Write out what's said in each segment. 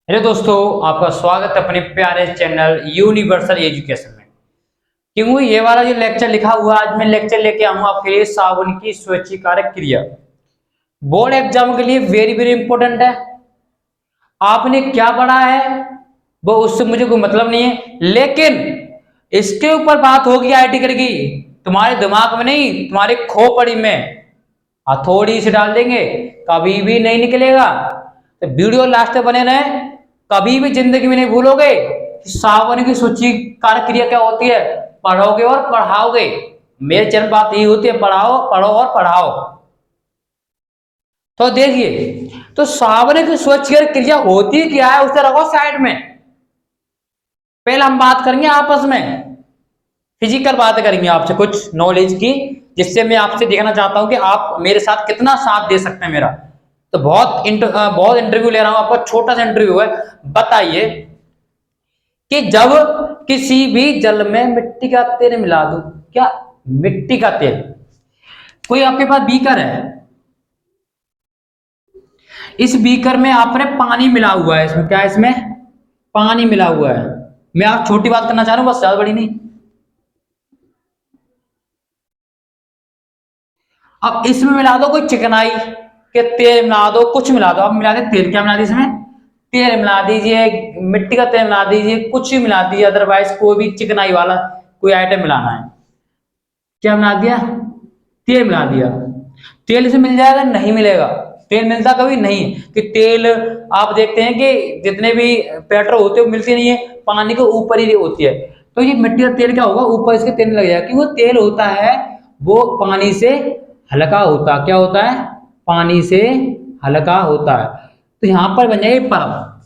Hello दोस्तों, आपका स्वागत है अपने प्यारे चैनल यूनिवर्सल एजुकेशन में। क्योंकि ये वाला जो लेक्चर लिखा हुआ आज मैं लेक्चर लेके आऊंगा आपके लिए साबुन की स्वच्छीकारक क्रिया। बोर्ड एग्जाम के लिए वेरी वेरी इंपॉर्टेंट है। आपने क्या पढ़ा है वो उससे मुझे कोई मतलब नहीं है, लेकिन इसके ऊपर बात होगी आईटी की। तुम्हारे दिमाग में नहीं, तुम्हारी खोपड़ी में हथौड़ी से डाल देंगे, कभी भी नहीं निकलेगा। तो वीडियो लास्ट तक बने रहे, कभी भी जिंदगी में नहीं भूलोगे कि सावन की सूची कार्य क्रिया क्या होती है। पढ़ोगे और पढ़ाओगे। मेरे चैनल बात यही होती है, पढ़ाओ पढ़ो और पढ़ाओ। तो देखिए, तो सावन की स्वच्छ क्रिया होती क्या है उसे रखो साइड में। पहले हम बात करेंगे आपस में फिजिकल बात करेंगे आपसे कुछ नॉलेज की, जिससे मैं आपसे देखना चाहता हूं कि आप मेरे साथ कितना साथ दे सकते हैं मेरा। तो बहुत इंटरव्यू ले रहा हूं आपका, छोटा सा इंटरव्यू है। बताइए कि जब किसी भी जल में मिट्टी का तेल मिला दो, क्या मिट्टी का तेल, कोई आपके पास बीकर है, इस बीकर में आपने पानी मिला हुआ है, इसमें क्या है, इसमें पानी मिला हुआ है। मैं आप छोटी बात करना चाह रहा हूं, बस ज्यादा बड़ी नहीं। अब इसमें मिला दो कोई चिकनाई के तेल मिला दो, कुछ मिला दो। अब मिला दे तेल, क्या मिला दीजिए इसमें, तेल मिला दीजिए, मिट्टी का तेल मिला दीजिए, कुछ भी मिला दीजिए, अदरवाइज कोई भी चिकनाई वाला कोई आइटम मिलाना है। क्या मिला दिया, तेल मिला दिया। तेल से मिल जाएगा, नहीं मिलेगा। तेल मिलता कभी नहीं है कि तेल, आप देखते हैं कि जितने भी पेट्रोल होते हैं वो मिलती नहीं है, पानी के ऊपर ही होती है। तो ये मिट्टी का तेल क्या होगा, ऊपर इसके तेल लग जाएगा, कि वो तेल होता है वो पानी से हल्का होता, क्या होता है, पानी से हल्का होता है। तो यहां पर बन जाएगी परत।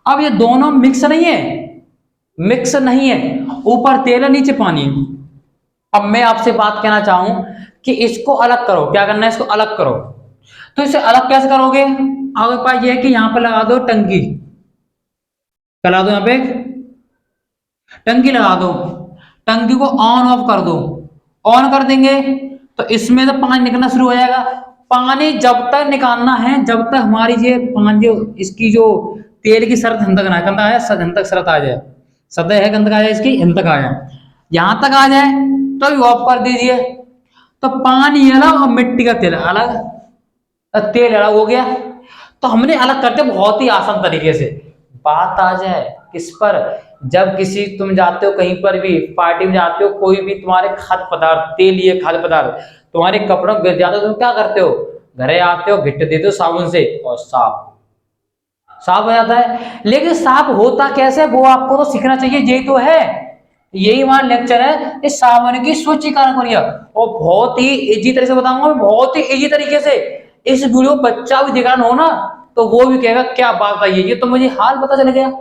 अब ये दोनों मिक्स नहीं है, मिक्स नहीं है, ऊपर तेल है नीचे पानी है। अब मैं आपसे बात कहना चाहूं कि इसको अलग करो, क्या करना है, इसको अलग करो। तो इसे अलग कैसे करोगे, आपके पास ये है कि यहां पर लगा दो टंकी, लगा दो, यहां पे टंकी लगा दो, टंकी को ऑन ऑफ कर दो। ऑन कर देंगे तो इसमें तो पानी निकलना शुरू हो जाएगा। पानी जब तक निकालना है, जब तक हमारी ये पानी जो इसकी जो तेल की शरत हम तक ना गंदा है, हम तक शरत आ जाए, सतह है गंदा आ जाए इसकी, हम तक आ जाए, यहां तक आ जाए तो ऑफ कर दीजिए। तो पानी अलग और मिट्टी का तेल अलग, तेल अलग हो गया। तो हमने अलग करते बहुत ही आसान तरीके से। बात आ जाए किस पर, जब किसी तुम जाते हो कहीं पर भी पार्टी में जाते हो, कोई भी तुम्हारे खाद्य पदार्थ, तेलीय खाद्य पदार्थ तुम्हारे कपड़ों गिर जाते हो, तुम क्या करते हो, घरे आते हो, घिट देते हो साबुन से और साफ साफ हो जाता है। लेकिन साफ होता कैसे वो आपको तो सीखना चाहिए, यही तो है, यही हमारा लेक्चर है इस साबुन की सूचीकरण क्रिया। और बहुत ही इजी तरह से बताऊंगा मैं, बहुत ही इजी तरीके से। इस वीडियो बच्चा भी देख रहा हो ना, तो वो भी कहेगा क्या बात है, ये तो मुझे हाल पता चल गया।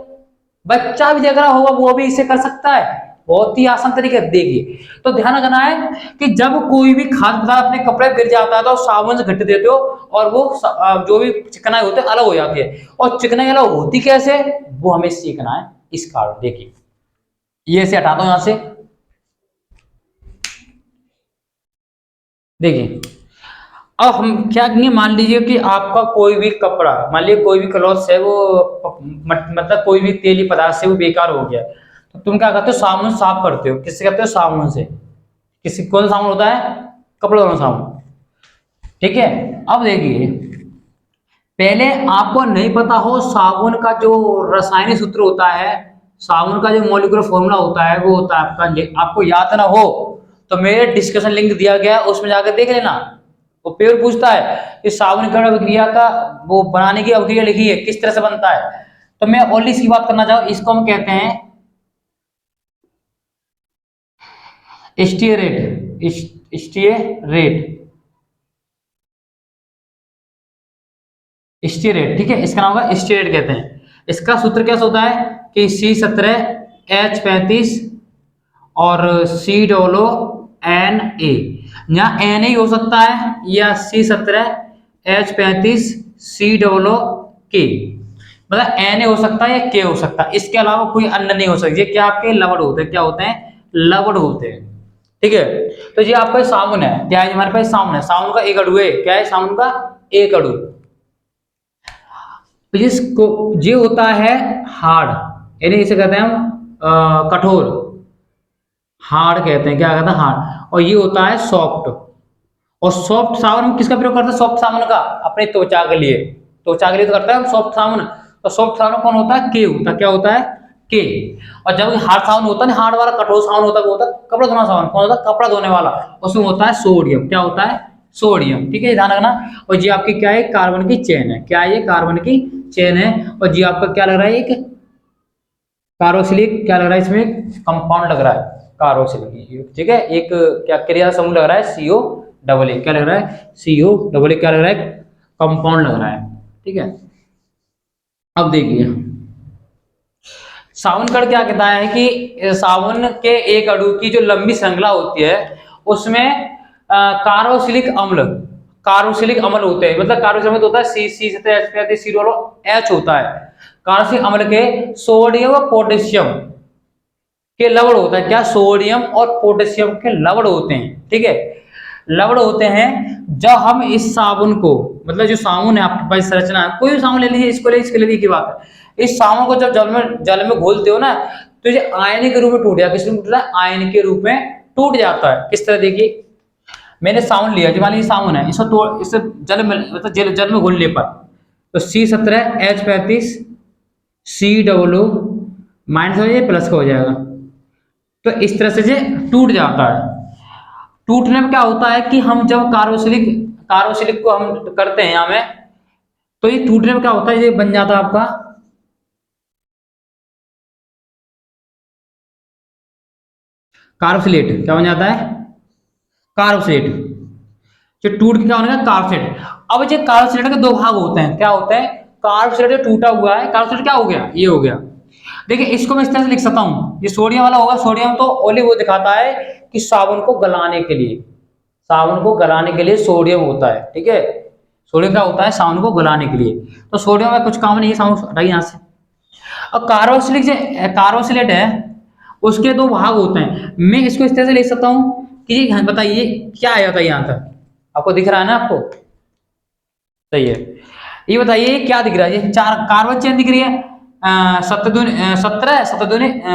बच्चा भी देख रहा होगा वो भी इसे कर सकता है, बहुत ही आसान तरीके से। देखिए, तो ध्यान रखना है कि जब कोई भी खाद्य पदार्थ अपने कपड़े गिर जाता है तो साबुन से घट देते हो, और वो जो भी चिकनाई होते हैं अलग हो जाती है। और चिकनाई अलग होती कैसे, वो हमें सीखना है इस कारण। देखिए, ये से हटाता हूं यहां से। देखिए, अब हम क्या करेंगे, मान लीजिए कि आपका कोई भी कपड़ा, मान लीजिए कोई भी क्लॉथ है वो मतलब कोई भी तेली पदार्थ से वो बेकार हो गया, तो तुम क्या करते हो, साबुन साफ करते हो, किससे करते हो, साबुन से। किसी कौन सा साबुन होता है, कपड़े धोने साबुन, ठीक है। अब देखिए, पहले आपको नहीं पता हो साबुन का जो रासायनिक सूत्र होता है, साबुन का जो मॉलिक्यूलर फॉर्मूला होता है, वो होता है आपका, आपको याद ना हो तो मेरे डिस्कशन लिंक दिया गया है, उसमें जाकर देख लेना। वो पेपर पूछता है कि साबुन अभिक्रिया का वो बनाने की अभिक्रिया लिखी है, किस तरह से बनता है। तो मैं ओनली इसकी बात करना चाहूँ, इसको हम कहते हैं स्टीयरेट, स्टीयरेट, स्टीयरेट, ठीक है, इसका नाम होगा स्टीयरेट कहते हैं। इसका सूत्र कैसा होता है कि C17H35 और C NA, या Na हो सकता है या C17H35 COK, मतलब Na हो सकता है या K हो सकता है, इसके अलावा कोई अन्य नहीं हो सकता। ये क्या आपके लवण होते हैं, क्या होते हैं, लवण होते हैं, ठीक है। तो ये आपका साबुन है, क्या है, हमारे पास साबुन है, साबुन का एक अणु है, क्या है, साबुन का एक अणु। जिसको ये होता है हार्ड, यानी इसे कहते हैं हम कठोर, हार्ड कहते हैं, क्या कहते हैं हार्ड। और ये होता है सॉफ्ट। और सॉफ्ट साबुन हम किसका प्रयोग करते हैं? सॉफ्ट साबुन का अपने त्वचा के लिए, त्वचा के लिए तो करते हैं हम सॉफ्ट साबुन। तो सॉफ्ट साबुन कौन होता है? के होता है। क्या होता है? के। और जब हार्ड साबुन होता है ना, हार्ड वाला कठोर साबुन होता है, वो होता है कपड़ा धोना साबुन। कौन होता है? कपड़ा धोने वाला। उसमें होता है सोडियम। क्या होता है? सोडियम। ठीक है, ध्यान रखना। और ये आपकी क्या है? कार्बन की चेन है। क्या है ये? कार्बन की चेन है। और ये आपका क्या लग रहा है? एक कार्बोक्सिलिक, क्या लग रहा है इसमें? कंपाउंड लग रहा है कार्बोक्सिलिक। ठीक है, एक क्या क्रिया समूह लग रहा है? C O double A. क्या लग रहा है? C O double A. क्या लग रहा है? कंपाउंड लग रहा है। ठीक है, अब देखिए साबुन कण क्या कहता है कि साबुन के एक अणु की जो लंबी श्रृंखला होती है उसमें कार्बोक्सिलिक अम्ल, कार्बोक्सिलिक अम्ल होते हैं। मतलब कार्बोक्सिलिक अम्ल होता है सी सी रोलो एच होता है। कार्बोक्सिलिक अम्ल के सोडियम और पोटेशियम के लवण होता है। क्या? सोडियम और पोटेशियम के लवण होते हैं। ठीक है, लवण होते हैं। जब हम इस साबुन को, मतलब जो साबुन है आपके पास संरचना है, कोई भी साबुन ले लीजिए, इसको ले, इसके लिए की बात है। इस साबुन को जब जल में घोलते हो ना, तो ये आयन के रूप में टूट जाता है। किस रूप में टूटता है? आयन के रूप में टूट जाता है। किस तरह? देखिए, मैंने साबुन लिया, जो मान लीजिए साबुन है, इसको तोड़, इसे जल में, मतलब जल में घोलने पर तो C17H35 COO माइनस हो जाए, प्लस का हो जाएगा। तो इस तरह से ये टूट जाता है। टूटने में क्या होता है कि हम जब कार्बोक्सिलिक कार्बोक्सिलिक को हम करते हैं यहाँ में, तो ये टूटने में क्या होता है? ये बन जाता है आपका कार्बोक्सिलेट। क्या बन जाता है? कार्बोक्सिलेट। जो टूट के क्या होने का? कार्बोक्सिलेट। अब ये कार्बोक्सिलेट के दो भाग होते हैं। क्या होते हैं? कार्बोक्सिलेट जो टूटा हुआ है, कार्बोक्सिलेट क्या हो गया? ये हो गया। देखिए, इसको मैं इस तरह से लिख सकता हूँ, ये सोडियम वाला होगा। सोडियम तो ओनली वो दिखाता है कि साबुन को गलाने के लिए, साबुन को गलाने के लिए सोडियम होता है। ठीक है, सोडियम क्या होता है? साबुन को गलाने के लिए। तो सोडियम में कुछ काम नहीं है, साबुन हटाइए यहाँ से। और कार्बोक्सिलिक जो कार्बोक्सिलेट है, उसके दो भाग होते हैं। मैं इसको इस तरह से लिख सकता हूँ कि ये बताइए क्या आया था यहाँ तक, आपको दिख रहा है ना? आपको सही है। ये बताइए क्या दिख रहा है? ये चार कार्बन चेन दिख रही है, 17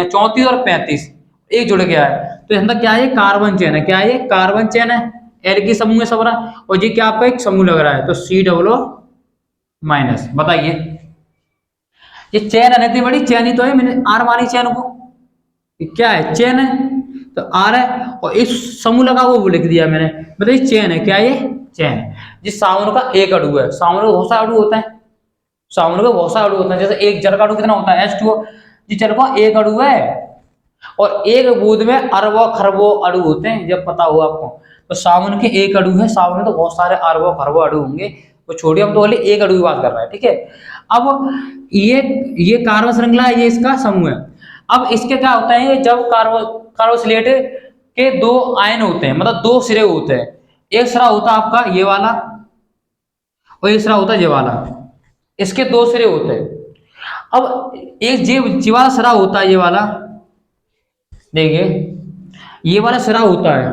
34 और 35 एक जुड़ गया है। तो अंदर क्या है? कार्बन चेन है। क्या है? ये कार्बन चेन है। एल की समूह है सबरा। और ये क्या आपका एक समूह लग रहा है, तो C माइनस। बताइए, ये चेन है, इतनी बड़ी चेन ही तो है, मैंने आर मानी चेन को। ये क्या है? चेन है, तो आर है। और इस समूह लगा वो लिख दिया मैंने, मतलब ये चेन है। क्या ये? चेन है। जिस साबुन का एक अणु है, साबुन का बहुत सा अणु होता है, साबुन का बहुत सा अणु होता है। जैसे एक जल का अणु कितना होता है? H2O। जिस जल का एक अणु है, और एक बूंद में अरबों खरबों अणु होते हैं, जब पता हो आपको। तो साबुन के एक अणु है, साबुन में तो बहुत सारे अरबों खरबों अणु होंगे, तो छोड़िए, हम तो वाले एक अणु की बात कर रहे हैं। ठीक है, अब ये कार्बन श्रृंखला है, ये इसका समूह है। अब इसके क्या होता है? जब कार्बोक्सिलेट के दो आयन होते हैं, मतलब दो सिरे होते हैं। एक सिरा होता है आपका ये वाला, और एक सिरा होता है ये वाला। इसके दो सिरे होते हैं। अब एक ये वाला सिरा होता है, ये वाला, देखिए ये वाला सिरा होता है।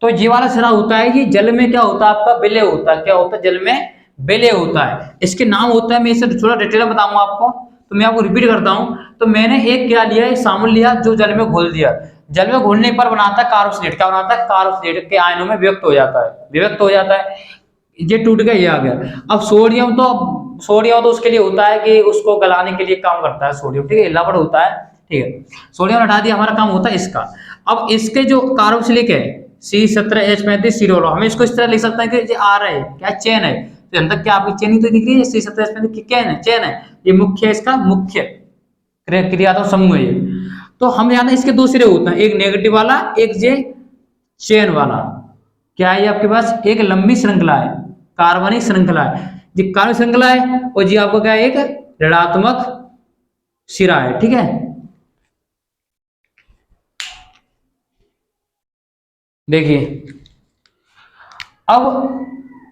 तो ये वाला सिरा होता है, ये जल में क्या होता है आपका? विलय होता है। क्या होता है? जल में विलय होता है। इसके नाम होता है, मैं इसे थोड़ा डिटेल में बताऊंगा आपको, तो मैं आपको रिपीट करता हूं। तो मैंने एक क्या लिया? एक साबुन लिया जो जल में घोल दिया। जल में घोलने पर बनाता है कार्बोक्सिलेट। क्या बनाता है? कार्बोक्सिलेट के आयनों में विभक्त हो जाता है, विभक्त हो जाता है। ये टूट गया, ये आ गया। अब सोडियम तो उसके लिए होता है कि उसको गलाने के लिए काम करता है सोडियम। ठीक है, लवण होता है। ठीक है, सोडियम हटा दिया, हमारा काम होता है इसका। अब इसके जो कार्बोक्सिलिक है C17H35 सिरोलो, हम इसको इस तरह लिख सकते हैं कि ये आ रहा है, क्या चेन है? तो अंदर क्या आपकी चेन ही तो दिख रही है, C17H35 चेन है, चेन है। ये मुख्य है, इसका मुख्य क्रियात्मक समूह है ये। तो हम यहाँ इसके दो सिरे होते हैं, एक नेगेटिव वाला, एक जे चेन वाला। क्या है? ये आपके पास एक लंबी श्रृंखला है, कार्बनिक श्रृंखला है। ये कार्बनिक श्रृंखला है, और जी आपको क्या है? एक ऋणात्मक सिरा है। ठीक है, देखिए अब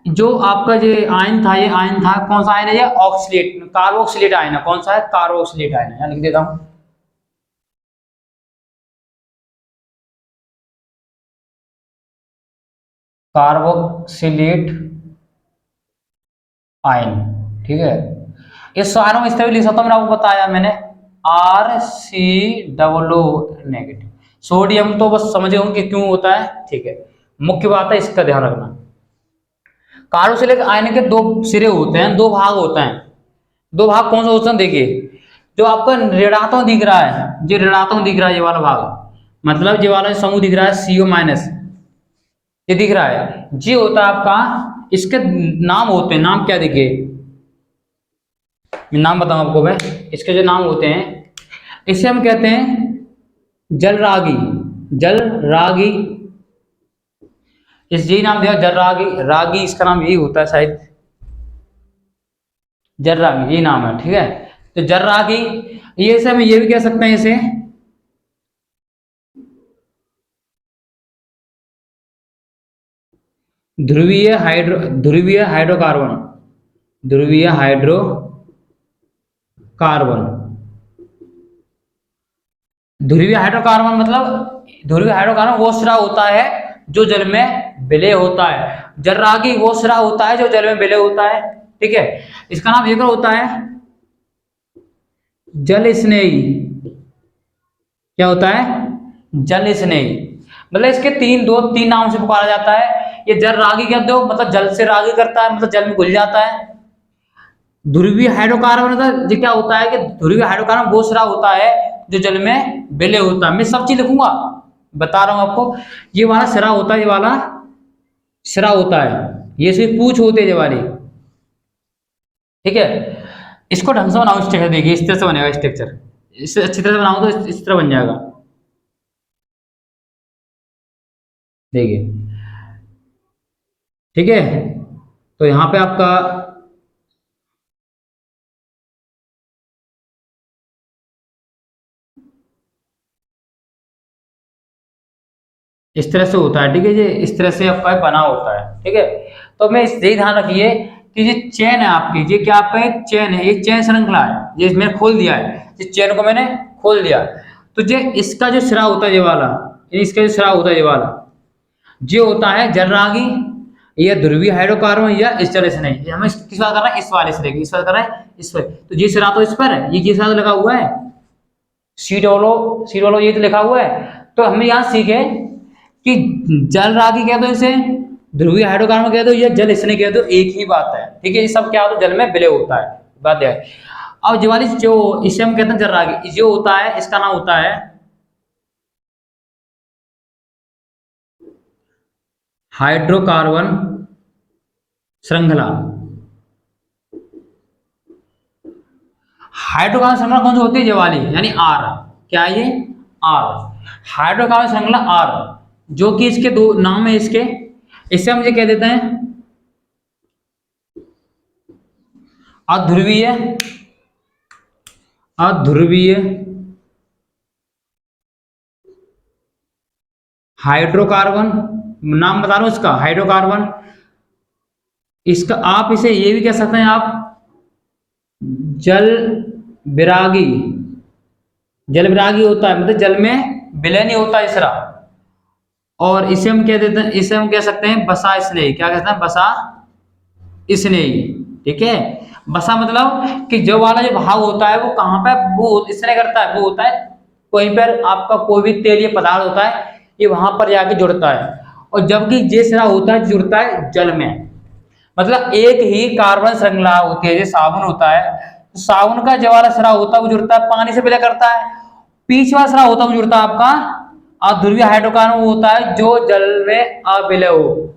जो आपका ये आयन था, ये आयन था कौन सा आयन है? ये ऑक्सीलेट, कार्बोक्सिलेट आयन है। कौन सा है? कार्बोक्सिलेट आयन है। यहाँ लिख देता हूं, कार्बोक्सिलेट आयन। ठीक है, इस आयरन इस तरह लिख सकता हूँ, मैंने आपको बताया मैंने, RCOO नेगेटिव। सोडियम तो बस समझे होंगे कि क्यों होता है, ठीक है, मुख्य बात है इसका ध्यान रखना। कार्बोक्सिलिक आयन के दो सिरे होते हैं, दो भाग होते हैं। दो भाग कौन से होते हैं, देखिए जो आपका ऋणात्मक दिख रहा है, जो ऋणात्मक दिख रहा है ये वाला भाग, मतलब ये वाला समूह दिख रहा है CO माइनस, ये दिख रहा है, ये होता है आपका, इसके नाम होते हैं, नाम क्या देखिए, मैं नाम बताऊं आपको मैं, इसके जो नाम होते हैं, इसे हम कहते हैं जलरागी, जलरागी, इस यही नाम दिया जलरागी, रागी इसका नाम यही होता है शायद, जलरागी यही नाम है, ठीक है। तो जलरागी, ये से हम ये भी कह सकते हैं इसे ध्रुवीय हाइड्रोकार्बन, ध्रुवीय हाइड्रोकार्बन, ध्रुवीय हाइड्रोकार्बन मतलब ध्रुवीय हाइड्रोकार्बन वो सिरा होता है जो जल में विलय होता है, जलरागी वो सिरा होता है जो जल में विलय होता है, ठीक है। इसका नाम एक होता है जल स्नेही, क्या होता है, जल स्नेही, मतलब इसके तीन नाम से पुकारा जाता है। ये जल रागी कहते हो, मतलब जल से रागी करता है, मतलब जल में घुल जाता है। ध्रुवीय हाइड्रोकार्बन मतलब ये क्या होता है कि ध्रुवीय हाइड्रोकार्बन वो सिरा होता है जो जल में विलय होता है। मैं सब चीज लिखूंगा, बता रहा हूं आपको, ये वाला सिरा होता है, ये वाला सिरा होता है, ये सिर्फ पूछ होते हैं ये वाली, ठीक है। इसको ढंग से बनाओ, स्ट्रक्चर देखिए इस तरह से बनेगा स्ट्रक्चर, इसे अच्छी तरह से बनाओ तो इस तरह बन जाएगा, देखिए, ठीक है। तो यहाँ पे आपका इस तरह से होता है, ठीक है, ये इस तरह से आपका बना होता है, ठीक है। तो मैं इस यही ध्यान रखिए कि ये चेन है आपकी, ये क्या आपका एक चेन है, ये चेन श्रृंखला है, ये मैंने खोल दिया है, इस चेन को मैंने खोल दिया। तो ये इसका जो सिरा होता है ये वाला, इसका जो सिरा होता है ये वाला, ये होता है जलरागी, ये ध्रुवीय हाइड्रोकार्बन या इस तरह से नहीं, हमें किस बात कर रहे हैं, इस वाले सिरे की, इस बात कर रहे हैं इस पर। तो ये सिरा तो इस पर है, ये किस साथ लगा हुआ है, सी डोलो ये तो लिखा हुआ है। तो हमें यहाँ सीखे कि जल रागी कह दो इसे, ध्रुवीय हाइड्रोकार्बन कह दो या जल स्नेह कह दो, एक ही बात है, ठीक है। ये सब क्या होता है, जल में विलय होता है, बात है। अब जो वाली जो इसे हम कहते हैं जल रागी, जो होता है इसका नाम होता है हाइड्रोकार्बन श्रृंखला। हाइड्रोकार्बन श्रृंखला कौन सी होती है, ये वाली, यानी आर, क्या है ये, आर, हाइड्रोकार्बन श्रृंखला आर, जो कि इसके दो नाम है इसके, इसे हम ये कह देते हैं अध्रुवीय, अध्रुवीय हाइड्रोकार्बन, नाम बता रहा हूं इसका हाइड्रोकार्बन। इसका आप इसे ये भी कह सकते हैं आप जल विरागी, जल विरागी होता है, मतलब जल में विलय नहीं होता इसरा। और इसे हम कह देते हैं, इसे हम कह सकते हैं बसा स्नेही, क्या कहते हैं, बसा स्नेही, ठीक है। बसा मतलब कि जो वाला जो भाग होता है वो कहाँ पे वो स्नेह करता है, वो होता है कहीं पर आपका कोई भी तेलीय पदार्थ होता है, ये वहां पर जाके जुड़ता है। और जबकि ये सिरा होता है जुड़ता है जल में, मतलब एक ही कार्बन श्रृंखला होती है, जैसे साबुन होता है, तो साबुन का जो वाला सिरा होता है वो जुड़ता है पानी से विलय करता है, बीच वाला सिरा होता है वो जुड़ता है आपका अध्रुवीय हाइड्रोकार्बन, वो होता है जो जल में अविलय हो,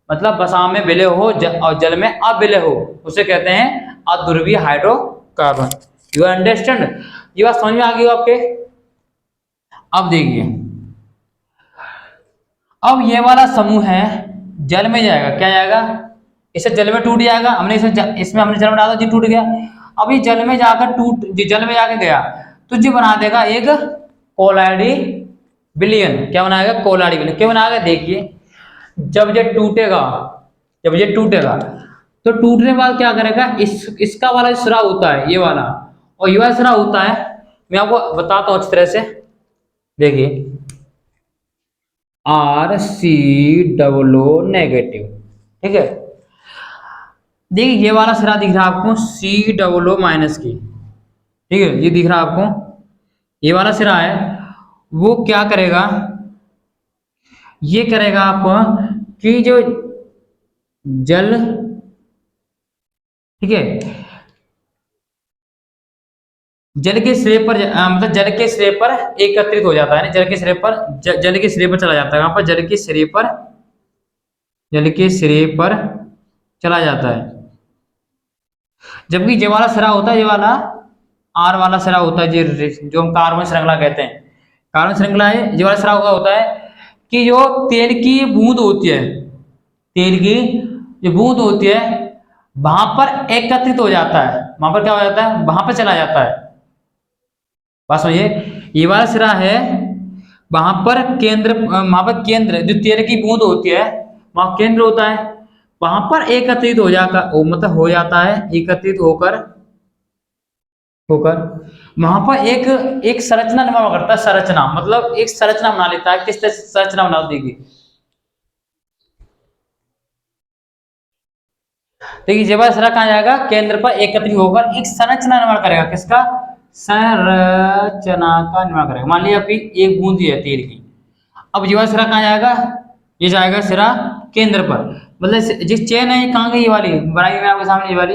मतलब बसा में विलय हो और जल में अविलय हो, उसे कहते हैं अध्रुवीय हाइड्रोकार्बन। यू अंडरस्टैंड, ये बात समझ में आ गई आपके। अब देखिए, अब ये वाला समूह है जल में जाएगा, क्या जाएगा, इसे जल में टूट जाएगा, हमने इसमें हमने जल में डाला, जी टूट गया। अब ये जल में जाकर जल में जाकर गया तो जी बना देगा एक कोलाइडी विलयन, क्या बनाएगा, कोलाइडी विलयन, क्या बनाएगा, देखिए जब ये टूटेगा, जब ये टूटेगा तो टूटने के बाद क्या करेगा, इसका वाला सिरा होता है ये वाला, और ये वाला सिरा होता है, मैं आपको बताता हूँ अच्छी तरह से, देखिए RCOO नेगेटिव, ठीक है। देखिए ये वाला सिरा दिख रहा है आपको COO- ठीक है, ये दिख रहा है आपको, ये वाला सिरा है, वो क्या करेगा, ये करेगा आप कि जो जल, ठीक है, जल के सिरे पर मतलब जल के सिरे पर एकत्रित हो जाता है ना, जल के सिरे पर जल के सिरे पर चला जाता है, वहां पर जल के सिरे पर, जल के सिरे पर चला जाता है। जबकि ये वाला सिरा होता है, ये वाला आर वाला सिरा होता है, जो हम कार्बन श्रृंखला कहते हैं, कार्बन श्रृंखला है, ये वाला सिरा होता है कि जो तेल की बूंद होती है, तेल की जो बूंद होती है वहां पर एकत्रित हो जाता है, वहां पर क्या हो जाता है, वहां पर चला जाता है। बात समझिए, ये वाला सिरा है, वहां पर केंद्र, वहां पर केंद्र जो तेल की बूंद होती है वहां केंद्र होता है, वहां पर एकत्रित हो जाता, मतलब हो जाता है, एकत्रित होकर, होकर वहां पर एक एक संरचना निर्माण करता है, संरचना मतलब एक संरचना बना लेता है। किस तरह से संरचना बना देगी, देखिए जब सिरा कहाँ जाएगा, केंद्र पर एकत्रित होकर एक संरचना निर्माण करेगा, किसका, संरचना का निर्माण करेगा। मान लिया आपकी एक बूंद है तेल की, अब जीवा सिरा कहाँ जाएगा, ये जाएगा सिरा केंद्र पर, मतलब जिस चेन है ये कहाँ गई, ये वाली बनाई हुई है आपके सामने, ये वाली,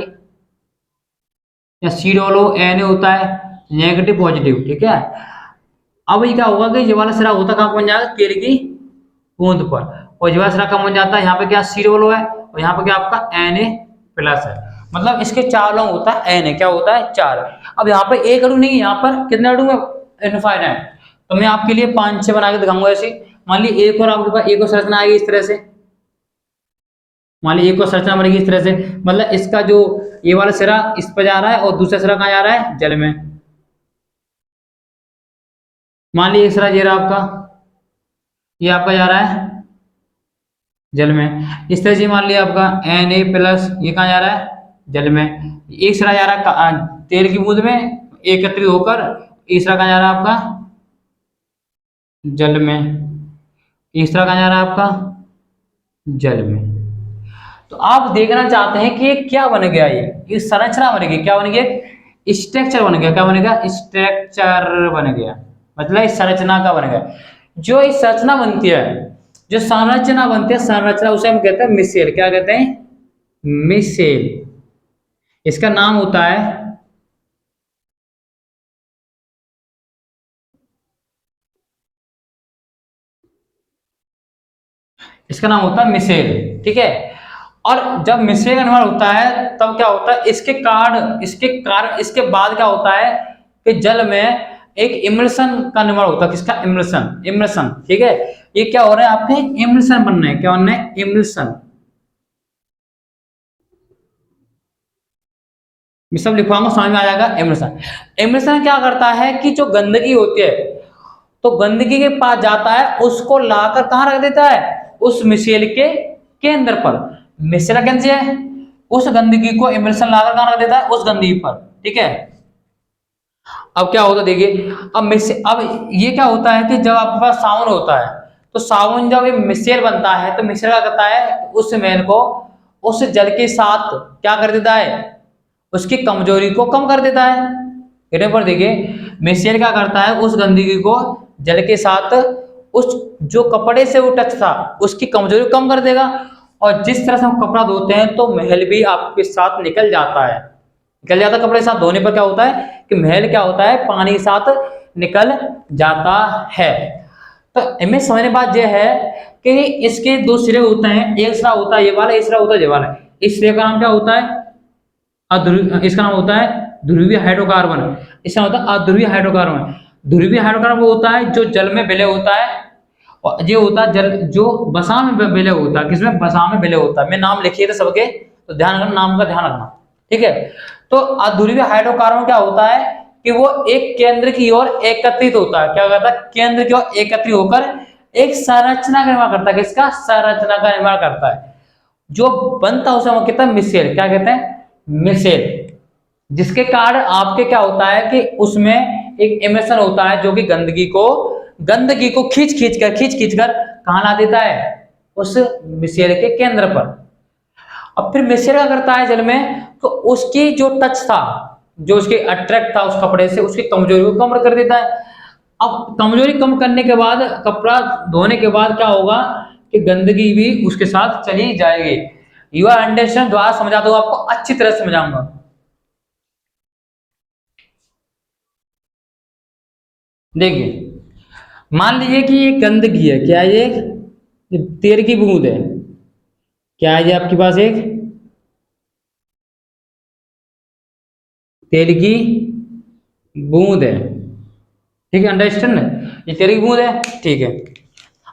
या सी डोलो एन होता है नेगेटिव पॉजिटिव, ठीक है। अब ये क्या होगा कि ये वाला सिरा होता कहाँ बन जाएगा, तेल की बूंद पर, और ये वाला सिरा कहाँ बन जाता है, यहाँ पे क्या सी डोलो है, और यहाँ पे क्या आपका Na+ है, मतलब इसके चार लोग होता है, एन है, क्या होता है, चार। अब यहाँ पे एक अणु नहीं, यहाँ पर कितने अणु है, इनफाइनाइट, तो मैं आपके लिए 5-6 बना के दिखाऊंगा ऐसे। मान लीजिए एक और आपके पास एक और संरचना आएगी इस तरह से, मान लीजिए एक और संरचना बनेगी इस तरह से, मतलब इसका जो ये वाला सिरा इस पर जा रहा है और दूसरा सिरा कहाँ जा रहा है, जल में। मान लीजिए एक सिरा ये रहा आपका, ये आपका जा रहा है जल में, इस तरह से मान लिया आपका Na+, ये कहाँ जा रहा है, जल में। एक सिरा जा रहा है तेल की बूंद में एकत्रित होकर, तीसरा कहाँ जा रहा है आपका, जल में, तीसरा कहाँ जा रहा है आपका, जल में। तो आप देखना चाहते हैं कि ये क्या बन गया, ये संरचना बन गई, क्या बन गया, स्ट्रक्चर बन गया, क्या बन गया, स्ट्रक्चर बन गया, मतलब इस संरचना का बन गया। जो इस संरचना बनती है, जो संरचना बनती है, संरचना उसे हम कहते हैं मिसेल, क्या कहते हैं, मिसेल। इसका नाम होता है, इसका नाम होता है मिसेल, ठीक है। और जब मिसेल का निर्माण होता है तब क्या होता है, इसके बाद क्या होता है कि जल में एक इमल्सन का निर्माण होता है, किसका, इमल्सन, इमल्सन, ठीक है। ये क्या हो रहा है आपके, इमल्सन बन रहे हैं, क्या बन रहे हैं, इमल्सन। मैं सब लिखवाऊंगा, समझ में आ जाएगा, इमल्सन। इमल्सन क्या करता है कि जो गंदगी होती है, तो गंदगी के पास जाता है, उसको लाकर कहां रख देता है, उस मिसेल के केंद्र पर। मिसेल का केंद्र है, उस गंदगी को इमल्सन लाकर कहां रख देता है, उस गंदगी पर, ठीक है। अब क्या होता है देखिए, अब ये क्या होता है कि जब आपके पास साबुन होता है, तो साबुन जब ये मिसेल बनता है, तो मिसेल क्या करता है, उस मेल को उस जल के साथ क्या कर देता है, उसकी कमजोरी को कम कर देता है। इधर पर देखिए, मिसेल क्या करता है, उस गंदगी को जल के साथ, उस जो कपड़े से वो टच था उसकी कमजोरी कम कर देगा, और जिस तरह से हम कपड़ा धोते हैं तो महल भी आपके साथ निकल जाता है, निकल जाता है। कपड़े के साथ धोने पर क्या होता है कि महल क्या होता है, पानी के साथ निकल जाता है। तो इनमें समझने बात यह है कि इसके दो सिरे होते हैं, एक सिरा होता है ये वाला, एक सिरा होता है ये वाला। इस सिरे का नाम क्या होता है, इसका नाम होता है ध्रुवीय हाइड्रोकार्बन, इसका होता है अध्रुवीय हाइड्रोकार्बन। ध्रुवीय हाइड्रोकार्बन वो होता है जो जल में विलय होता है, और ये होता है जल जो बसा में विलय होता है, किसमें, बसा में विलय होता है। मैं नाम लिखिए थे सबके, तो ध्यान रखना, नाम का ध्यान रखना, ठीक है। तो अध्रुवीय हाइड्रोकार्बन क्या होता है कि वो एक केंद्र की ओर एकत्रित होता है, क्या कहता है, केंद्र की ओर एकत्रित होकर एक संरचना का निर्माण करता है, किसका, संरचना का निर्माण करता है। जो बनता है उसे हम कहते हैं मिसेल, क्या कहते हैं, मिसेल। जिसके कारण आपके क्या होता है कि उसमें एक इमल्सन होता है जो कि गंदगी को खींच खींच कर कहां ला देता है, उस मिसेल के केंद्र पर। अब फिर मिक्सचर क्या करता है जल में, तो उसकी जो टच था, जो उसके अट्रैक्ट था उस कपड़े से, उसकी कमजोरी को कम कर देता है। अब कमजोरी कम करने के बाद, कपड़ा धोने के बाद क्या होगा कि गंदगी भी उसके साथ चली जाएगी। यू आर अंडरस्टैंड, द्वारा समझा दो, आपको अच्छी तरह समझाऊंगा। देखिए, मान लीजिए कि ये गंदगी है, क्या है ये तेल की बूंद है, क्या है ये आपके पास एक तेल की बूंद है, ठीक है, अंडरस्टैंड। ये तेल की बूंद है, ठीक है।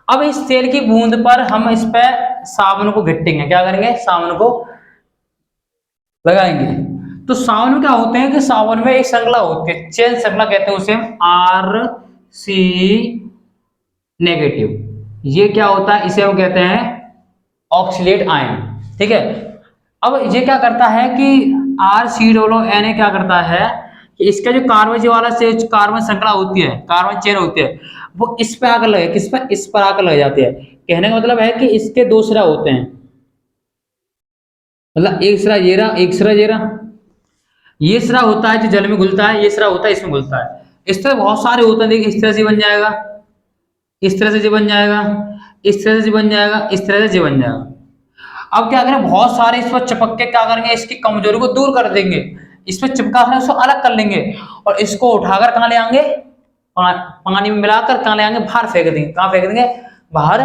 अब इस तेल की बूंद पर हम इस पे साबुन को घिट्टेंगे, क्या करेंगे, साबुन को लगाएंगे। तो साबुन में क्या होते हैं कि साबुन में एक श्रृंखला होती है, चेन श्रृंखला कहते हैं उसे, आर सी नेगेटिव। ये क्या होता है, इसे हम कहते हैं ऑक्सीलेट आयन, ठीक है। अब ये क्या करता है कि R C W N A क्या करता है कि इसका जो कार्बन वाला से कार्बन श्रृंखला होती है, कार्बन चेन होती है, वो इस पे आकर लगे, किस पे, इस पर आकर लग जाती है। कहने का मतलब है कि इसके दो सिरा होते हैं, मतलब एक सिरा ये रहा, एक सिरा ये रहा। ये सिरा होता है जो जल में घुलता है, ये सिरा होता है इसमें घुलता है। इस तरह बहुत सारे होते हैं, देखिए इस तरह से बन जाएगा, इस तरह से जी बन जाएगा, इस तरह से जी बन जाएगा, इस तरह से जी बन जाएगा। अब क्या करें, बहुत सारे इस पर चिपक के क्या करेंगे, इसकी कमजोरी को दूर कर देंगे। इस पर चिपका कर उसको अलग कर लेंगे, और इसको उठाकर कहाँ ले आएंगे, पानी में मिलाकर कहाँ ले आएंगे, बाहर फेंक देंगे। कहाँ फेंक देंगे, बाहर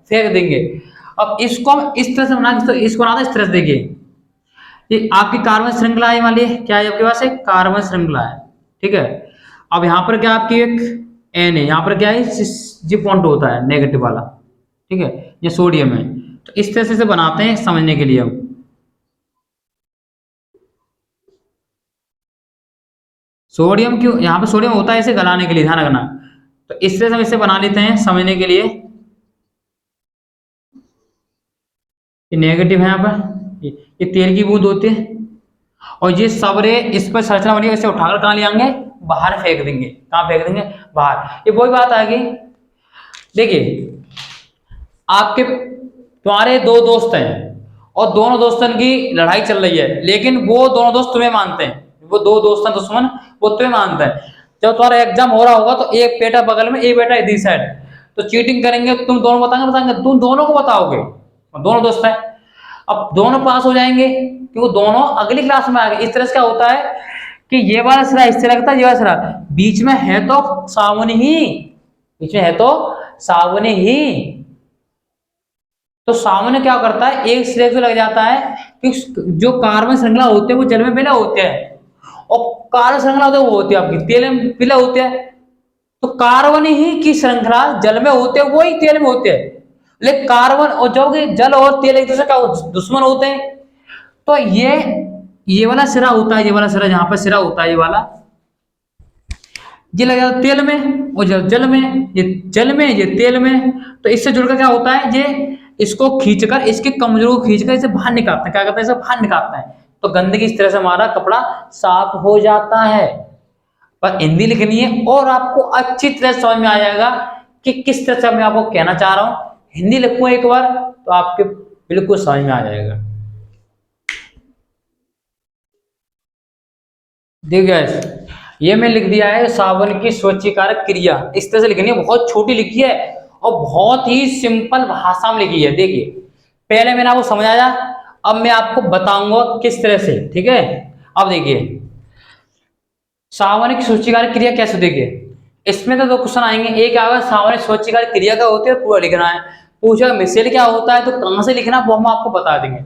फेंक देंगे। अब इसको हम इस तरह से बना, इसको बना इस तरह से, देखिए ये आपकी कार्बन श्रृंखला है, मान लीजिए क्या है आपके पास, एक कार्बन श्रृंखला है, ठीक है। अब यहाँ पर क्या आपकी एक एन है, यहाँ पर क्या है, जी पॉइंट होता है नेगेटिव वाला, ठीक है, ये सोडियम है। तो इस तरह से बनाते हैं समझने के लिए हम। सोडियम क्यों यहाँ पे सोडियम होता है, इसे गलाने के लिए, ध्यान रखना। तो इस तरह से हम इसे बना लेते हैं समझने के लिए। ये नेगेटिव है यहाँ पर, ये तेल की बूंद होती है, और ये सबरे इस पर संरचना बनी है, इसे उठाकर कहाँ ले आएंगे, बाहर फेंक देंगे। कहाँ फेंक देंगे, बाहर। ये वही बात आ गई, देखिए आपके तुम्हारे दो दोस्त हैं, और दोनों दोस्तों की लड़ाई चल रही है, लेकिन वो दोनों दोस्त तुम्हें मानते हैं, वो दो दोस्त हैं दुश्मन, वो तुम्हें मानते हैं। जब तुम्हारा एग्जाम हो रहा होगा तो एक बेटा बगल में, एक बेटा इधर साइड, तो चीटिंग करेंगे, तुम दोनों बताएंगे, तुम दोनों को बताओगे, दोनों दोस्त हैं। अब दोनों पास हो जाएंगे क्योंकि दोनों अगली क्लास में आ गए। इस तरह से क्या होता है कि ये वाला सिरा इससे लगता है, ये वाला सिरा बीच में है तो साबुन ही, बीच में है तो साबुन ही। तो सामान्य क्या करता है, एक सिरे से लग जाता है कि जो कार्बन श्रृंखला होते हैं वो जल में मिले होते हैं, और कार्बन श्रृंखला होते हैं वो होती है आपकी तेल में मिले होते हैं। तो कार्बन ही की श्रृंखला जल में होते हैं, वही तेल में होते हैं। लेकिन कार्बन और जो जल और तेल एक दूसरे का दुश्मन होते हैं। तो ये वाला सिरा होता है, ये वाला सिरा जहां पर सिरा होता है, ये वाला ये लग जाता है तेल में, और जल में, ये जल में, ये तेल में। तो इससे जुड़कर क्या होता है, ये इसको खींचकर, इसके कमजोर को खींचकर इसे बाहर निकालते हैं। क्या करते हैं, इसे बाहर निकालते हैं। तो गंदगी इस तरह से हमारा कपड़ा साफ हो जाता है। पर हिंदी लिखनी है, और आपको अच्छी तरह समझ में आ जाएगा कि किस तरह से मैं आपको कहना चाह रहा हूं। हिंदी लिखूं एक बार तो आपके बिल्कुल समझ में आ जाएगा। देखिए guys, ये मैं लिख दिया है सावन की स्वच्छीकारक क्रिया। इस तरह से लिखनी है, बहुत छोटी लिखी है और बहुत ही सिंपल भाषा में लिखी है। देखिए पहले मैंने आपको समझाया, अब मैं आपको बताऊंगा किस तरह से, ठीक है। अब देखिए सावन की स्वच्छीकारक क्रिया कैसे, देखिए इसमें तो दो क्वेश्चन आएंगे। एक आएगा सावन की स्वच्छीकारक क्रिया क्या होती है, पूरा लिखना है। पूछा मिसेल क्या होता है, तो कहां से लिखना वो हम आपको बता देंगे।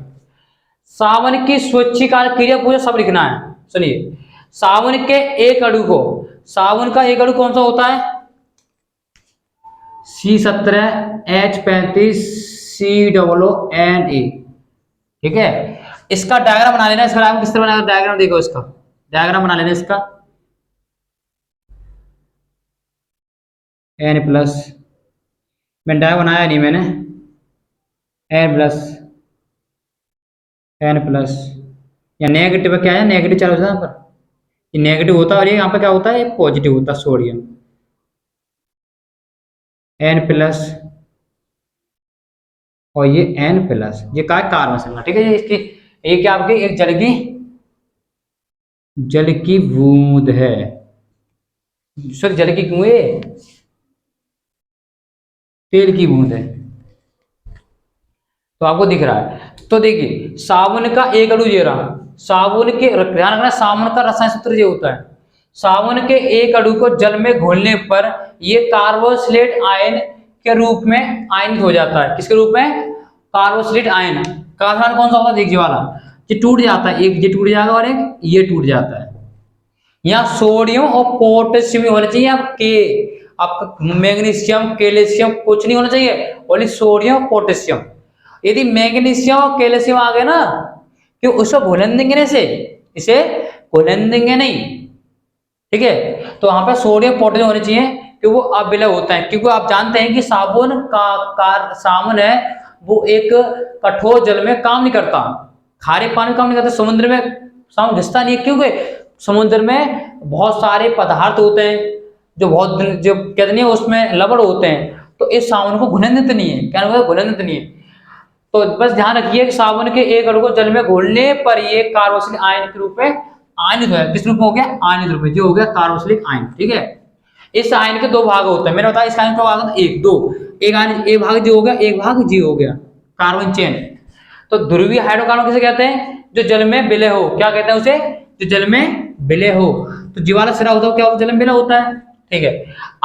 सावन की स्वच्छीकारक क्रिया पूरा सब लिखना है। सुनिए, साबुन के एक अणु को, साबुन का एक अणु कौन सा होता है, C17H35 COONA, ठीक है। इसका डायग्राम बना लेना, इसका डायग्राम किस तरह बनाएगा, डायग्राम देखो, इसका डायग्राम बना लेना इसका। N प्लस, मैं डायग्राम बनाया नहीं मैंने, N प्लस, N प्लस, या नेगेटिव क्या है, नेगेटिव चार्ज होता है यहाँ पर, ये नेगेटिव होता है, और ये यहाँ पर क्या होता है, ये पॉजिटिव होता है सोडियम। N प्लस, और ये N प्लस, ये का कार्बन श्रृंखला, ठीक है। ये इसकी ये क्या आपकी एक जल की बूंद है, सॉरी जल की क्यों है, तेल की बूंद है। तो आपको दिख रहा है। तो देखिए साबुन का एक अणु ये रहा, साबुन के ध्यान रखना साबुन का रसायन सूत्र ये होता है, साबुन के एक अणु को जल में घोलने पर ये कार्बोक्सिलेट आयन के रूप में आयनित हो जाता है। किसके रूप में? कार्बोक्सिलेट आयन का रसायन कौन सा होता है? देखिए वाला ये टूट जाता है, एक ये टूट जाएगा और एक ये टूट जाता है। यहाँ सोडियम और पोटेशियम होना चाहिए आपके, आपका मैग्नीशियम कैल्शियम कुछ नहीं होना चाहिए, ओनली सोडियम और पोटेशियम। यदि मैग्नीशियम और कैल्शियम आ गए ना कि उसको घुलन देंगे ना, इसे घुलन देंगे नहीं, ठीक है। तो वहां पर सोडियम पोटेशियम होने चाहिए कि वो अविलय होता है, क्योंकि आप जानते हैं कि साबुन का साबुन है वो एक कठोर जल में काम नहीं करता, खारे पानी में काम नहीं करता, समुद्र में साबुन घिसता नहीं है, क्योंकि समुद्र में बहुत सारे पदार्थ होते हैं जो बहुत जो कहते नहीं उसमें लवण होते हैं, तो इस साबुन को घुलनदित नहीं है, क्या होगा? घुलनदित नहीं है। तो बस ध्यान रखिए कि साबुन के एक अणु को जल में घोलने पर ये कार्बोक्सिलिक आयन के रूप में आयनित है। किस रूप में हो गया? आयनित रूप में, जो हो गया कार्बोक्सिलिक आयन, ठीक है। इस आयन के दो भाग होते हैं, मैंने बताया इस आयन का भाग एक दो, एक आयन एक भाग जी हो गया, एक भाग जी हो गया, कार्बन चेन। तो ध्रुवीय हाइड्रोकार्बन किसे कहते हैं? जो जल में विलय हो, क्या कहते हैं उसे? जो जल में विलय हो। तो जी वाला सिरा होता है क्या होता है? जल में विलय होता है, ठीक है।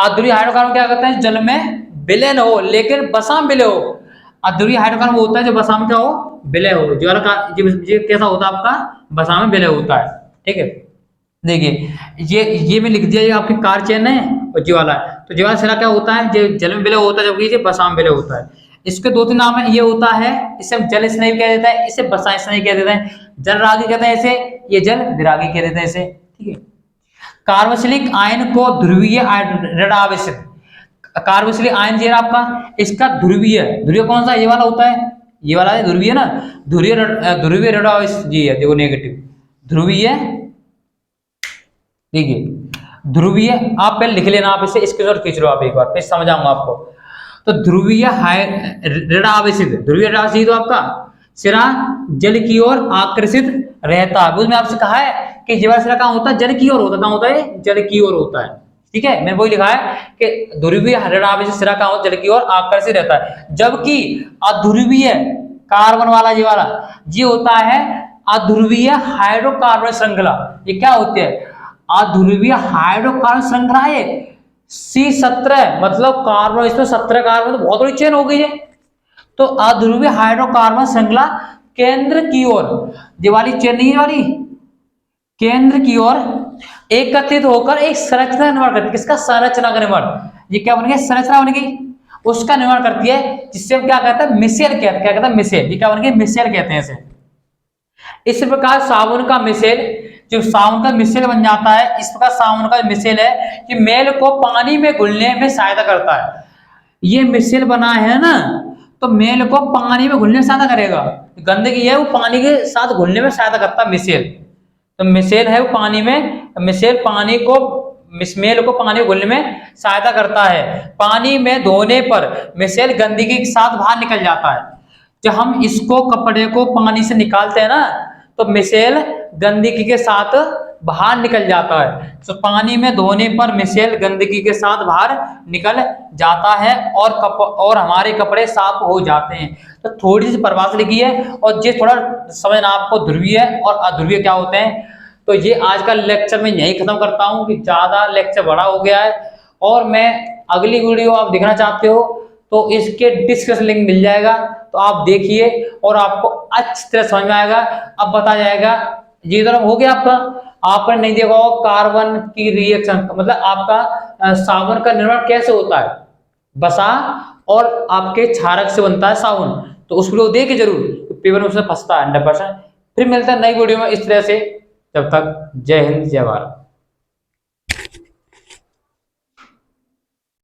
अध्रुवीय हाइड्रोकार्बन क्या कहते हैं? जल में विलय न हो लेकिन बसा में विलय हो। अध्रुवीय हाइड्रोकार्बन वो होता है जो बसा में क्या हो? विलय हो। जी वाला ये कैसा होता है आपका? बसा में विलय होता है, ठीक है। देखिए ये मैं लिख दिया, ये आपकी कार चेन है और जी वाला है। तो जी वाला सिरा क्या होता है? जो जल में विलय होता है, जबकि ये बसा में विलय होता है। इसके दो तीन नाम है, ये होता है इसे हम जल स्नेही कह देते हैं, इसे बसा स्नेही कह देते हैं, जल रागी कहते हैं इसे, ये जल विरागी कह देते हैं इसे, ठीक है। कार्बोक्सिलिक आयन को ध्रुवीय ऋणावेशित, कार्बोक्सिलिक आयन जी आपका, इसका ध्रुवीय कौन सा? ये वाला होता है, ये वाला है ध्रुवीय ना, ध्रुवीय ऋणावेशित जी है, देखो नेगेटिव ध्रुवीय, देखिए ध्रुवीय आप पहले लिख लेना, आप इसे स्क्रीनशॉट खींच लो आप एक बार, फिर समझाऊंगा आपको। तो ध्रुवीय ऋणावेशित, ध्रुवीय ऋणावेशित तो आपका सिरा जल की ओर आकर्षित रहता है। उसमें आपसे कहा है कि ये वाला सिरा कहाँ होता है? जल की ओर होता है। कहाँ होता है? जल की ओर होता है, ठीक है। मैंने वही लिखा है कि ध्रुवीय ऋणावेशित सिरा कहाँ होता है? जल की ओर आकर्षित रहता है। जबकि अध्रुवीय कार्बन वाला ये वाला ये होता है अध्रुवीय हाइड्रोकार्बन श्रृंखला। ये क्या होती है? अध्रुवीय हाइड्रोकार्बन श्रृंखला है C17, मतलब कार्बन, इसमें 17 कार्बन, तो बहुत बड़ी चेन हो गई है। तो अध्रुवीय हाइड्रोकार्बन श्रृंखला केंद्र की ओर, ये वाली चेन नहीं वाली, केंद्र की ओर एकत्रित होकर एक संरचना निर्माण करती है। किसका? संरचना का निर्माण। ये क्या बन गया? संरचना बन गई, उसका निर्माण करती है, जिससे हम क्या कहते हैं? मिसेल कहते हैं। क्या कहते हैं? मिसेल। ये क्या बन गया? मिसेल कहते हैं इसे। इस प्रकार साबुन का मिसेल, जो साबुन का मिसेल बन जाता है, इस प्रकार साबुन का मिसेल है कि मेल को पानी में घुलने में सहायता करता है। ये मिसेल बना है ना, तो मेल को पानी में घुलने में सहायता करेगा। गंदगी है वो पानी के साथ घुलने में सहायता करता है मिसेल। तो मिसेल है वो पानी में, मिसेल पानी को, मिसमेल को पानी में घुलने में सहायता करता है। पानी में धोने पर मिसेल गंदगी के साथ बाहर निकल जाता है। जब हम इसको कपड़े को पानी से निकालते हैं ना, तो मिसेल गंदगी के साथ बाहर निकल जाता है। तो पानी में धोने पर मिसेल गंदगी के साथ बाहर निकल जाता है और हमारे कपड़े साफ हो जाते हैं। तो थोड़ी सी परिभाषा लिखी है, और ये थोड़ा समझना आपको ध्रुवीय और अध्रुवीय क्या होते हैं। तो ये आज का लेक्चर मैं यही खत्म करता हूँ कि ज्यादा लेक्चर बड़ा हो गया है, और मैं अगली वीडियो आप देखना चाहते हो तो इसके डिस्क्रिप्शन लिंक मिल जाएगा, तो आप देखिए और आपको अच्छी तरह समझ में आएगा। अब बताया जाएगा, ये तरफ हो गया आपका, आपने नहीं देखा हो कार्बन की रिएक्शन, मतलब आपका साबुन का निर्माण कैसे होता है, बसा और आपके क्षारक से बनता है साबुन। तो उस वीडियो देखिए जरूर, पेपर में उसमें फंसता है 100%। फिर मिलता है नई वीडियो में इस तरह से, तब तक जय हिंद जय भारत।